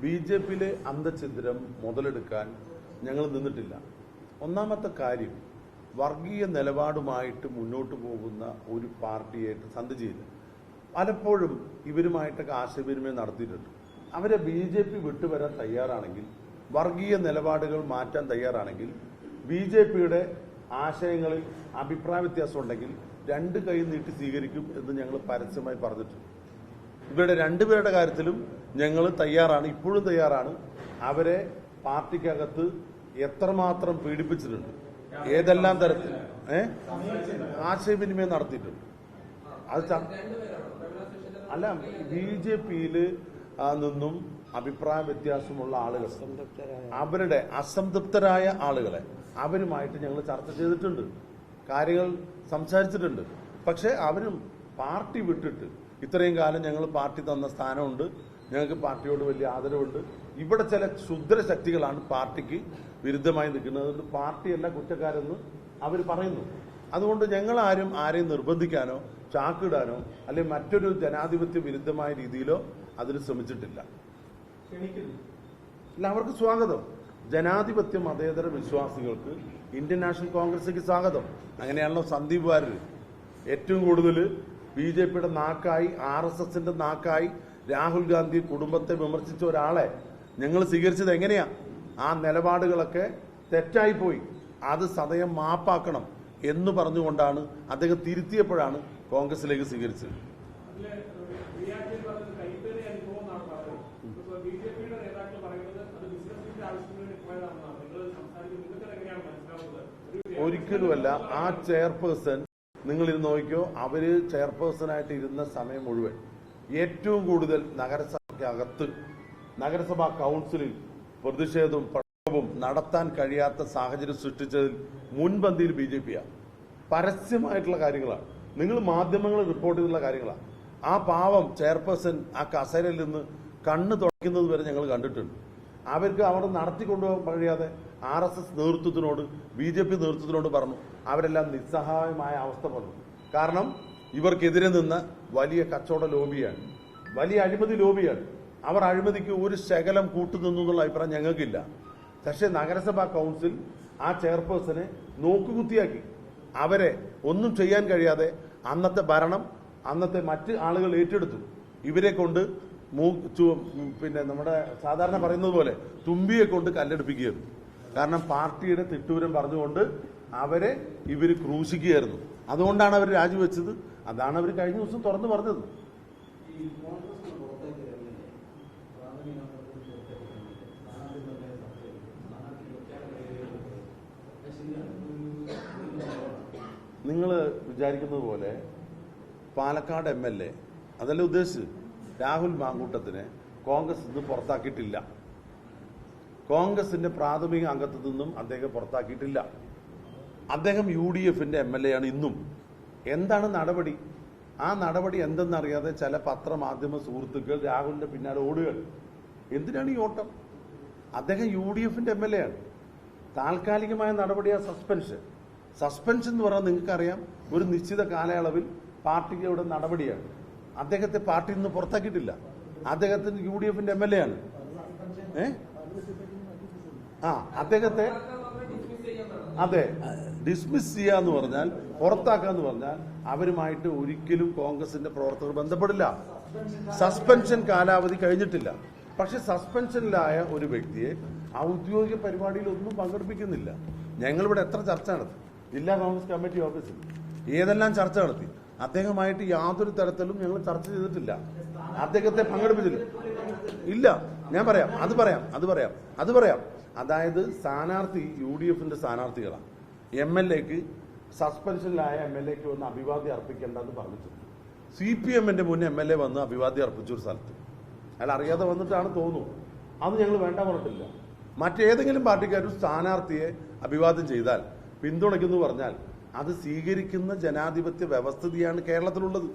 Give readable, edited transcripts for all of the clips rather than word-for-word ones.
ബി.ജെ.പിയിലെ അന്തഛിദ്രം മുതലെടുക്കാൻ ഞങ്ങൾ നിന്നിട്ടില്ല. ഒന്നാമത്തെ കാര്യം, വർഗീയ നിലപാടുമായിട്ട് മുന്നോട്ട് പോകുന്ന ഒരു പാർട്ടിയായിട്ട് സന്ധി ചെയ്ത് പലപ്പോഴും ഇവരുമായിട്ടൊക്കെ ആശയവിനിമയം നടത്തിയിട്ടുണ്ട്. അവരെ ബി.ജെ.പി വിട്ടുവരാൻ തയ്യാറാണെങ്കിൽ, വർഗീയ നിലപാടുകൾ മാറ്റാൻ തയ്യാറാണെങ്കിൽ, ബി.ജെ.പിയുടെ ആശയങ്ങളിൽ അഭിപ്രായ വ്യത്യാസം ഉണ്ടെങ്കിൽ രണ്ട് കൈ നീട്ടി സ്വീകരിക്കും എന്ന് ഞങ്ങൾ പരസ്യമായി പറഞ്ഞിട്ടുണ്ട്. ഇവരുടെ രണ്ടുപേരുടെ കാര്യത്തിലും ഞങ്ങൾ തയ്യാറാണ്, ഇപ്പോഴും തയ്യാറാണ്. അവരെ പാർട്ടിക്കകത്ത് എത്രമാത്രം പീഡിപ്പിച്ചിട്ടുണ്ട്, ഏതെല്ലാം തരത്തിൽ ആശയവിനിമയം നടത്തിയിട്ടുണ്ട്. അത് അല്ല, ബി.ജെ.പിയിൽ നിന്നും അഭിപ്രായ വ്യത്യാസമുള്ള ആളുകൾ, അവരുടെ അസംതൃപ്തരായ ആളുകളെ അവരുമായിട്ട് ഞങ്ങൾ ചർച്ച ചെയ്തിട്ടുണ്ട്, കാര്യങ്ങൾ സംസാരിച്ചിട്ടുണ്ട്. പക്ഷെ അവരും പാർട്ടി വിട്ടിട്ട്, ഇത്രയും കാലം ഞങ്ങൾ പാർട്ടി തന്ന സ്ഥാനമുണ്ട്, ഞങ്ങൾക്ക് പാർട്ടിയോട് വലിയ ആദരവുണ്ട്. ഇവിടെ ചില ക്ഷുദ്ര ശക്തികളാണ് പാർട്ടിക്ക് വിരുദ്ധമായി നിൽക്കുന്നത്. അതുകൊണ്ട് പാർട്ടിയല്ല കുറ്റക്കാരെന്ന് അവർ പറയുന്നു. അതുകൊണ്ട് ഞങ്ങൾ ആരെയും നിർബന്ധിക്കാനോ ചാക്കിടാനോ അല്ലെങ്കിൽ മറ്റൊരു ജനാധിപത്യ വിരുദ്ധമായ രീതിയിലോ അതിന് ശ്രമിച്ചിട്ടില്ല. അവർക്ക് സ്വാഗതം. ജനാധിപത്യ മതേതര വിശ്വാസികൾക്ക് ഇന്ത്യൻ നാഷണൽ കോൺഗ്രസിലേക്ക് സ്വാഗതം. അങ്ങനെയാണല്ലോ സന്ദീപ് വാര്യർ ഏറ്റവും കൂടുതൽ ബി.ജെ.പിയുടെ നാക്കായി, RSSന്റെ നാക്കായി രാഹുൽ ഗാന്ധി കുടുംബത്തെ വിമർശിച്ച ഒരാളെ ഞങ്ങൾ സ്വീകരിച്ചത് എങ്ങനെയാ? ആ നിലപാടുകളൊക്കെ തെറ്റായിപ്പോയി, അത് സദയം മാപ്പാക്കണം എന്ന് പറഞ്ഞുകൊണ്ടാണ് അദ്ദേഹം തിരുത്തിയപ്പോഴാണ് കോൺഗ്രസിലേക്ക് സ്വീകരിച്ചത്. ഒരിക്കലുമല്ല. ആ ചെയർപേഴ്സൺ, നിങ്ങൾ ഇരുന്ന് നോക്കിയോ, അവര് ചെയർപേഴ്സണായിട്ട് ഇരുന്ന സമയം മുഴുവൻ ഏറ്റവും കൂടുതൽ നഗരസഭയ്ക്കകത്ത്, നഗരസഭാ കൗൺസിലിൽ പ്രതിഷേധവും പ്രക്ഷോഭവും നടത്താൻ കഴിയാത്ത സാഹചര്യം സൃഷ്ടിച്ചതിൽ മുൻപന്തിയിൽ ബി.ജെ.പിയാണ്. പരസ്യമായിട്ടുള്ള കാര്യങ്ങളാണ്, നിങ്ങൾ മാധ്യമങ്ങൾ റിപ്പോർട്ട് ചെയ്തിട്ടുള്ള കാര്യങ്ങളാണ്. ആ പാവം ചെയർപേഴ്സൺ ആ കസേരയിൽ നിന്ന് കണ്ണ് തുടയ്ക്കുന്നത് വരെ ഞങ്ങൾ കണ്ടിട്ടുണ്ട്. അവർക്ക് അവിടെ നടത്തിക്കൊണ്ടുപോകാൻ കഴിയാതെ RSS നേതൃത്വത്തിനോട്, ബി.ജെ.പി നേതൃത്വത്തിനോട് പറഞ്ഞു. അവരെല്ലാം നിസ്സഹായമായ അവസ്ഥ പറഞ്ഞു. കാരണം ഇവർക്കെതിരെ നിന്ന് വലിയ കച്ചവട ലോബിയാണ്, വലിയ അഴിമതി ലോബിയാണ്. അവർ അഴിമതിക്ക് ഒരു ശകലം കൂട്ടുനിന്നു എന്നുള്ള അഭിപ്രായം ഞങ്ങൾക്കില്ല. പക്ഷേ നഗരസഭാ കൗൺസിൽ ആ ചെയർപേഴ്സനെ നോക്കുകുത്തിയാക്കി. അവരെ ഒന്നും ചെയ്യാൻ കഴിയാതെ അന്നത്തെ ഭരണം, അന്നത്തെ മറ്റ് ആളുകൾ ഏറ്റെടുത്തു. ഇവരെ കൊണ്ട് പിന്നെ നമ്മുടെ സാധാരണ പറയുന്നത് പോലെ തുമ്പിയെ കൊണ്ട് കല്ലെടുപ്പിക്കുകയായിരുന്നു. കാരണം പാർട്ടിയുടെ തിട്ടൂരം പറഞ്ഞുകൊണ്ട് അവരെ ഇവർ ക്രൂശിക്കുകയായിരുന്നു. അതുകൊണ്ടാണ് അവർ രാജിവെച്ചത്. അതാണ് അവർ കഴിഞ്ഞ ദിവസം തുറന്നു പറഞ്ഞത്. നിങ്ങൾ വിചാരിക്കുന്നത് പോലെ പാലക്കാട് MLA അതല്ല ഉദ്ദേശിച്ച് രാഹുൽ മാങ്കൂട്ടത്തിനെ കോൺഗ്രസ് നിന്ന് പുറത്താക്കിയിട്ടില്ല. കോൺഗ്രസിന്റെ പ്രാഥമിക അംഗത്വത്തിൽ നിന്നും അദ്ദേഹം പുറത്താക്കിയിട്ടില്ല. അദ്ദേഹം UDFന്റെ MLA ആണ് ഇന്നും. എന്താണ് നടപടി? ആ നടപടി എന്തെന്നറിയാതെ ചില പത്രമാധ്യമ സുഹൃത്തുക്കൾ രാഹുലിന്റെ പിന്നാലെ ഓടുകയാണ്. എന്തിനാണ് ഈ ഓട്ടം? അദ്ദേഹം UDFന്റെ MLA ആണ്. താൽക്കാലികമായ നടപടിയാ സസ്പെൻഷൻ. സസ്പെൻഷൻ എന്ന് പറഞ്ഞാൽ നിങ്ങൾക്കറിയാം, ഒരു നിശ്ചിത കാലയളവിൽ പാർട്ടിയുടെ നടപടിയാണ്. അദ്ദേഹത്തെ പാർട്ടിയിൽ നിന്ന് പുറത്താക്കിയിട്ടില്ല. അദ്ദേഹത്തിന് UDFന്റെ MLA ആണ്. അദ്ദേഹത്തെ അതെ ഡിസ്മിസ് ചെയ്യാന്ന് പറഞ്ഞാൽ, പുറത്താക്കാന്ന് പറഞ്ഞാൽ അവരുമായിട്ട് ഒരിക്കലും കോൺഗ്രസിന്റെ പ്രവർത്തകർ ബന്ധപ്പെടില്ല. സസ്പെൻഷൻ കാലാവധി കഴിഞ്ഞിട്ടില്ല. പക്ഷെ സസ്പെൻഷനിലായ ഒരു വ്യക്തിയെ ഔദ്യോഗിക പരിപാടിയിൽ ഒന്നും പങ്കെടുപ്പിക്കുന്നില്ല. ഞങ്ങളിവിടെ എത്ര ചർച്ച നടത്തി, ജില്ലാ കോൺഗ്രസ് കമ്മിറ്റി ഓഫീസിൽ ഏതെല്ലാം ചർച്ച നടത്തി. അദ്ദേഹമായിട്ട് യാതൊരു തരത്തിലും ഞങ്ങൾ ചർച്ച ചെയ്തിട്ടില്ല. അദ്ദേഹത്തെ പങ്കെടുപ്പിച്ചില്ല. ഇല്ല, ഞാൻ പറയാം, അത് പറയാം. അതായത് സ്ഥാനാർത്ഥി UDFന്റെ സ്ഥാനാർത്ഥികളാണ്. MLAക്ക്, സസ്പെൻഷനിലായ MLAക്ക് വന്ന് അഭിവാദ്യം അർപ്പിക്കേണ്ടെന്ന് പറഞ്ഞിട്ടുണ്ട്. CPMന്റെ മുന്നേ MLA വന്ന് അഭിവാദ്യം അർപ്പിച്ചൊരു സ്ഥലത്ത് അയാൾ അറിയാതെ വന്നിട്ടാണ് തോന്നുന്നു. അത് ഞങ്ങൾ വേണ്ട പറഞ്ഞിട്ടില്ല. മറ്റേതെങ്കിലും പാർട്ടിക്കാരും സ്ഥാനാർത്ഥിയെ അഭിവാദ്യം ചെയ്താൽ, പിന്തുണയ്ക്കുന്നു പറഞ്ഞാൽ അത് സ്വീകരിക്കുന്ന ജനാധിപത്യ വ്യവസ്ഥിതിയാണ് കേരളത്തിലുള്ളത്.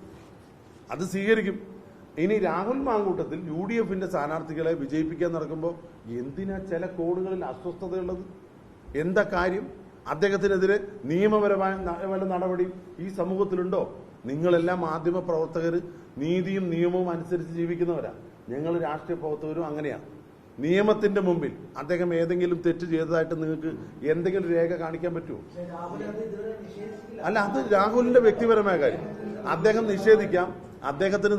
അത് സ്വീകരിക്കും. ഇനി രാഹുൽ മാങ്കൂട്ടത്തിൽ UDFന്റെ സ്ഥാനാർത്ഥികളെ വിജയിപ്പിക്കാൻ നടക്കുമ്പോൾ എന്തിനാ ചില കോണുകളിൽ അസ്വസ്ഥതയുള്ളത്? എന്താ കാര്യം? അദ്ദേഹത്തിനെതിരെ നിയമപരമായ വല്ല നടപടിയും ഈ സമൂഹത്തിലുണ്ടോ? നിങ്ങളെല്ലാം മാധ്യമ പ്രവർത്തകർ നീതിയും നിയമവും അനുസരിച്ച് ജീവിക്കുന്നവരാ. ഞങ്ങൾ രാഷ്ട്രീയ പ്രവർത്തകരും അങ്ങനെയാണ്. നിയമത്തിന്റെ മുമ്പിൽ അദ്ദേഹം ഏതെങ്കിലും തെറ്റ് ചെയ്തതായിട്ട് നിങ്ങൾക്ക് എന്തെങ്കിലും രേഖ കാണിക്കാൻ പറ്റുമോ? അല്ല, അത് രാഹുലിന്റെ വ്യക്തിപരമായ കാര്യം. അദ്ദേഹം നിഷേധിക്കാം, അദ്ദേഹത്തിന്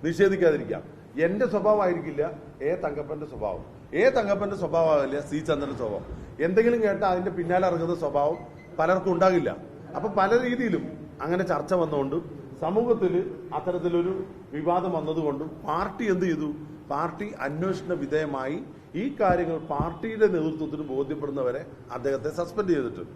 നിഷേധിക്കാതിരിക്കാം. എന്റെ സ്വഭാവമായിരിക്കില്ല തങ്കപ്പന്റെ സ്വഭാവം, തങ്കപ്പന്റെ സ്വഭാവമാകില്ല സി ചന്ദ്രന്റെ സ്വഭാവം. എന്തെങ്കിലും കേട്ടാൽ അതിന്റെ പിന്നാലെ ഇറങ്ങുന്ന സ്വഭാവം പലർക്കും ഉണ്ടാകില്ല. അപ്പൊ പല രീതിയിലും അങ്ങനെ ചർച്ച വന്നുകൊണ്ട് സമൂഹത്തിൽ അത്തരത്തിലൊരു വിവാദം വന്നതുകൊണ്ടും പാർട്ടി എന്ത് ചെയ്തു? പാർട്ടി അന്വേഷണ വിധേയമായി ഈ കാര്യങ്ങൾ പാർട്ടിയുടെ നേതൃത്വത്തിന് ബോധ്യപ്പെടുന്നവരെ അദ്ദേഹത്തെ സസ്പെൻഡ് ചെയ്തിട്ടുണ്ട്.